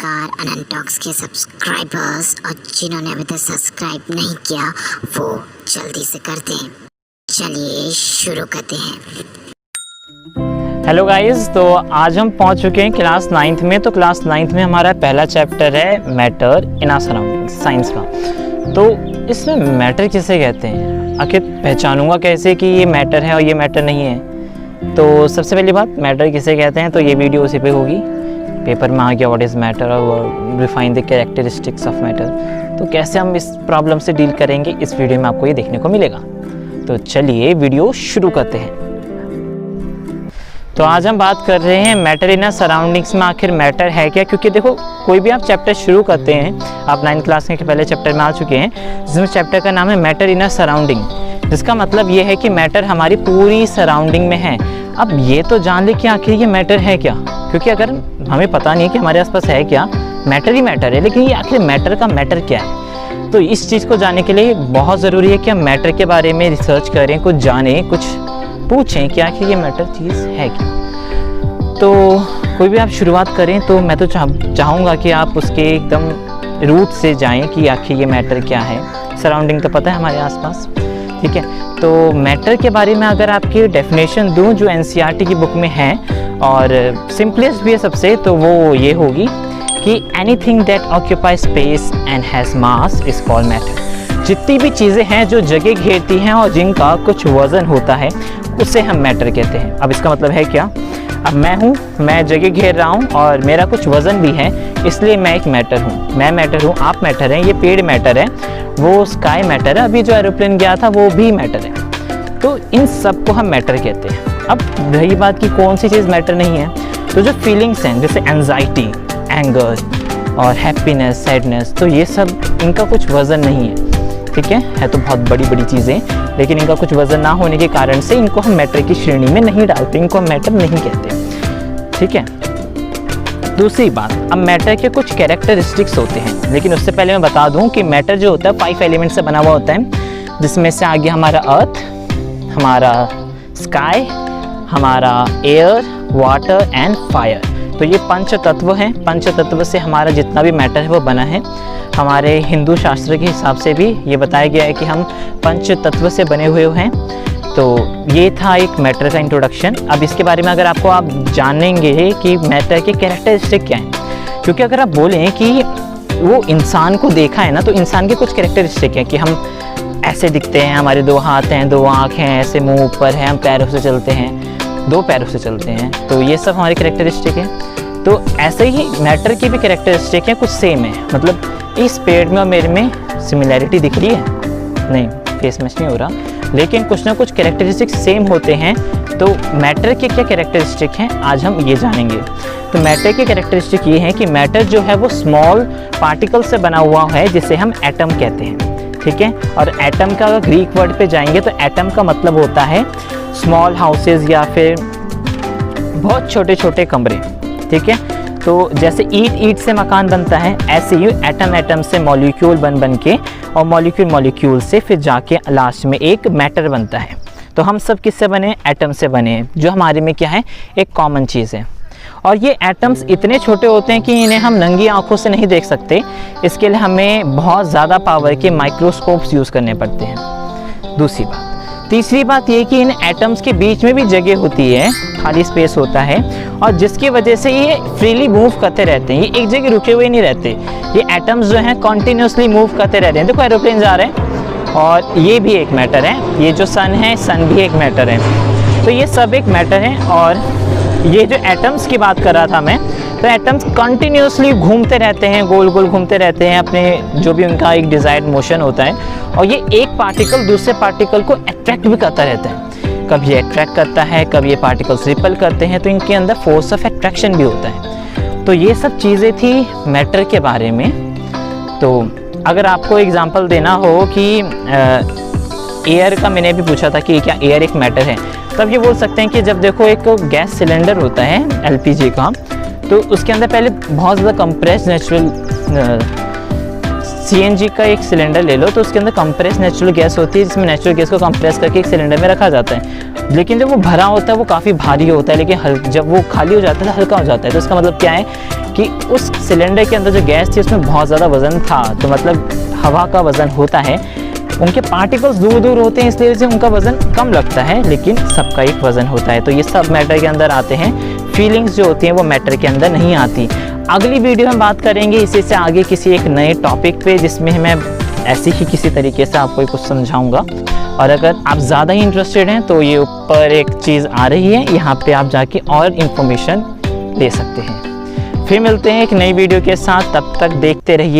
नमस्कार अनंत टॉक्स के सब्सक्राइबर्स और जिन्होंने अभी तक सब्सक्राइब नहीं किया वो जल्दी से कर दें। चलिए शुरू करते हैं। हेलो गाइस, तो आज हम पहुंच चुके हैं क्लास 9th में। तो क्लास 9th में हमारा पहला चैप्टर है matter in our surroundings, science का। तो इसमें मैटर किसे कहते हैं, आखिर पहचानूंगा कैसे कि ये मैटर है और ये मैटर नहीं है। तो सबसे पहली बात, मैटर किसे कहते हैं, तो ये वीडियो उसी पे होगी। पेपर में आ गया व्हाट इज़ मैटर और refine the characteristics of matter. तो कैसे हम इस प्रॉब्लम से डील करेंगे, इस वीडियो में आपको ये देखने को मिलेगा। तो चलिए वीडियो शुरू करते हैं। तो आज हम बात कर रहे हैं मैटर इन सराउंडिंग्स में आखिर मैटर है क्या। क्योंकि देखो, कोई भी आप चैप्टर शुरू करते हैं, आप 9th क्लास के पहले चैप्टर में आ चुके हैं, जिसमें चैप्टर का नाम है मैटर इन सराउंडिंग, जिसका मतलब ये है कि मैटर हमारी पूरी सराउंडिंग में है। अब ये तो जान ले कि आखिर ये मैटर है क्या, क्योंकि अगर हमें पता नहीं है कि हमारे आसपास है क्या, मैटर ही मैटर है, लेकिन ये आखिर मैटर का मैटर क्या है। तो इस चीज़ को जानने के लिए बहुत ज़रूरी है कि हम मैटर के बारे में रिसर्च करें, कुछ जानें, कुछ पूछें कि आखिर ये मैटर चीज़ है क्या। तो कोई भी आप शुरुआत करें तो मैं तो चाहूँगा कि आप उसके एकदम रूट से जाएं कि आखिर ये मैटर क्या है। सराउंडिंग तो पता है हमारे आसपास, ठीक है। तो मैटर के बारे में अगर आपकी डेफिनेशन दूं जो एनसीईआरटी की बुक में है और सिंपलेस्ट भी है सबसे, तो वो ये होगी कि anything that occupy space and has mass is called matter. जितनी भी चीज़ें हैं जो जगह घेरती हैं और जिनका कुछ वज़न होता है, उसे हम मैटर कहते हैं। अब इसका मतलब है क्या, अब मैं जगह घेर रहा हूँ और मेरा कुछ वज़न भी है, इसलिए मैं एक मैटर हूँ। मैं मैटर हूँ, आप मैटर हैं, ये पेड़ मैटर है, वो स्काई मैटर है, अभी जो एरोप्लेन गया था वो भी मैटर है। तो इन सब को हम मैटर कहते हैं। अब रही बात कि कौन सी चीज़ मैटर नहीं है, तो जो फीलिंग्स हैं जैसे एंजाइटी, एंगर और हैप्पीनेस, सैडनेस, तो ये सब इनका कुछ वज़न नहीं है, ठीक है तो बहुत बड़ी बड़ी चीज़ें, लेकिन इनका कुछ वज़न ना होने के कारण से इनको हम मैटर की श्रेणी में नहीं डालते, इनको हम मैटर नहीं कहते, ठीक है। दूसरी बात, अब मैटर के कुछ कैरेक्टरिस्टिक्स होते हैं, लेकिन उससे पहले मैं बता दूं कि मैटर जो होता है 5 एलिमेंट से बना हुआ होता है, जिसमें से आगे हमारा अर्थ, हमारा स्काई, हमारा एयर, वाटर एंड फायर। तो ये पंच तत्व हैं। पंच तत्व से हमारा जितना भी मैटर है वो बना है। हमारे हिंदू शास्त्र के हिसाब से भी ये बताया गया है कि हम पंच तत्व से बने हुए हैं। तो ये था एक मैटर का इंट्रोडक्शन। अब इसके बारे में अगर आप जानेंगे कि मैटर के कैरेक्टरिस्टिक क्या हैं, क्योंकि अगर आप बोलें कि वो इंसान को देखा है ना, तो इंसान के कुछ कैरेक्टरिस्टिक हैं कि हम ऐसे दिखते हैं, हमारे 2 हाथ हैं, 2 आँख हैं, ऐसे मुंह ऊपर है, हम पैरों से चलते हैं, 2 पैरों से चलते हैं, तो ये सब हमारे कैरेक्टरिस्टिक हैं। तो ऐसे ही मैटर की भी कैरेक्टरिस्टिक हैं, कुछ सेम है। मतलब इस पेड़ में और मेरे में सिमिलैरिटी दिख रही है, नहीं फेस मैच नहीं हो रहा, लेकिन कुछ ना कुछ कैरेक्टरिस्टिक सेम होते हैं। तो मैटर के क्या कैरेक्टरिस्टिक हैं, आज हम ये जानेंगे। तो मैटर के कैरेक्टरिस्टिक ये हैं कि मैटर जो है वो स्मॉल पार्टिकल से बना हुआ है, जिसे हम एटम कहते हैं, ठीक है। और एटम का अगर ग्रीक वर्ड पे जाएंगे तो एटम का मतलब होता है स्मॉल हाउसेज या फिर बहुत छोटे छोटे कमरे, ठीक है। तो जैसे ईंट से मकान बनता है, ऐसे ही एटम से मॉलिक्यूल बन के और मॉलिक्यूल से फिर जाके लास्ट में एक मैटर बनता है। तो हम सब किससे बने, एटम से बने हैं, जो हमारे में क्या है, एक कॉमन चीज़ है। और ये एटम्स इतने छोटे होते हैं कि इन्हें हम नंगी आंखों से नहीं देख सकते। इसके लिए हमें बहुत ज़्यादा पावर के माइक्रोस्कोप्स यूज़ करने पड़ते हैं। दूसरी बात, तीसरी बात ये कि इन एटम्स के बीच में भी जगह होती है, खाली स्पेस होता है, और जिसकी वजह से ये फ्रीली मूव करते रहते हैं, ये एक जगह रुके हुए नहीं रहते। ये एटम्स जो हैं कॉन्टिन्यूसली मूव करते रहते हैं। देखो एरोप्लेन जा रहे हैं और ये भी एक मैटर है, ये जो सन है, सन भी एक मैटर है। तो ये सब एक मैटर है। और ये जो एटम्स की बात कर रहा था मैं, तो एटम्स कंटिन्यूसली घूमते रहते हैं, गोल गोल घूमते रहते हैं अपने जो भी उनका एक डिज़ायर्ड मोशन होता है, और ये एक पार्टिकल दूसरे पार्टिकल को अट्रैक्ट भी करता रहता है। कभी अट्रैक्ट करता है, कभी ये पार्टिकल्स रिपल करते हैं, तो इनके अंदर फोर्स ऑफ अट्रैक्शन भी होता है। तो ये सब चीज़ें थी मैटर के बारे में। तो अगर आपको एग्जांपल देना हो कि एयर का, मैंने भी पूछा था कि क्या एयर एक मैटर है, तब ये बोल सकते हैं कि जब देखो एक गैस सिलेंडर होता है एलपीजी का, तो उसके अंदर पहले बहुत ज़्यादा कंप्रेस नेचुरल सीएनजी का एक सिलेंडर ले लो, तो उसके अंदर कंप्रेस नेचुरल गैस होती है, जिसमें नेचुरल गैस को कंप्रेस करके एक सिलेंडर में रखा जाता है। लेकिन जब वो भरा होता है वो काफ़ी भारी होता है, लेकिन जब वो खाली हो जाता है तो हल्का हो जाता है। तो इसका मतलब क्या है कि उस सिलेंडर के अंदर जो गैस थी उसमें बहुत ज़्यादा वज़न था। तो मतलब हवा का वज़न होता है, उनके पार्टिकल्स दूर दूर होते हैं इसलिए से उनका वज़न कम लगता है, लेकिन सबका एक वज़न होता है। तो ये सब मैटर के अंदर आते हैं। फीलिंग्स जो होती हैं वो मैटर के अंदर नहीं आती। अगली वीडियो में बात करेंगे इसी से आगे किसी एक नए टॉपिक पे, जिसमें मैं ऐसे ही किसी तरीके से आपको कुछ समझाऊंगा। और अगर आप ज़्यादा ही इंटरेस्टेड हैं तो ये ऊपर एक चीज़ आ रही है, यहाँ पे आप जाके और इन्फॉर्मेशन ले सकते हैं। फिर मिलते हैं एक नई वीडियो के साथ, तब तक देखते रहिए